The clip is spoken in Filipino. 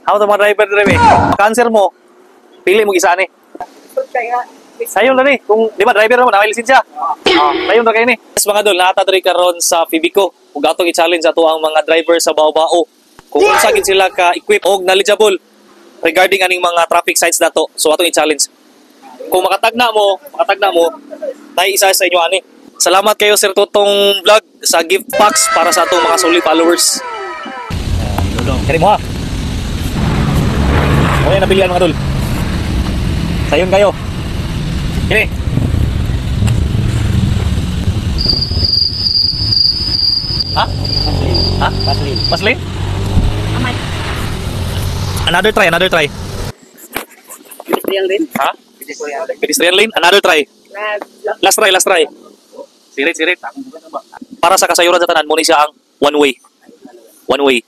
How to mga driver dire mi? Cancer mo. Pili mo isa ni. Sayon na ni, kung di ba driver mo na may lisensya. Sayon na kayo ni. Yes, mga dol, naata diri karon sa Fibico. Ug atong i-challenge ato ang mga driver sa Bao-Bao. Kung unsa gid sila ka equip og knowledgeable regarding aning mga traffic signs nato. So atong i-challenge. Kung makatagna mo, dahil isa sa inyo ani. Salamat kayo Sir Tutong Vlog sa gift packs para sa atong mga solid followers. Kari mo ha. Okay, napilihan mga dol. Sayon kayo. Kini. Ha? Ha? Paslin? Amay. Another try. Pedestrian din. Ha? Pedestrian lane? Another try. Last try. Sirit. Para sa kasayuran sa tanan, muna siya ang one way.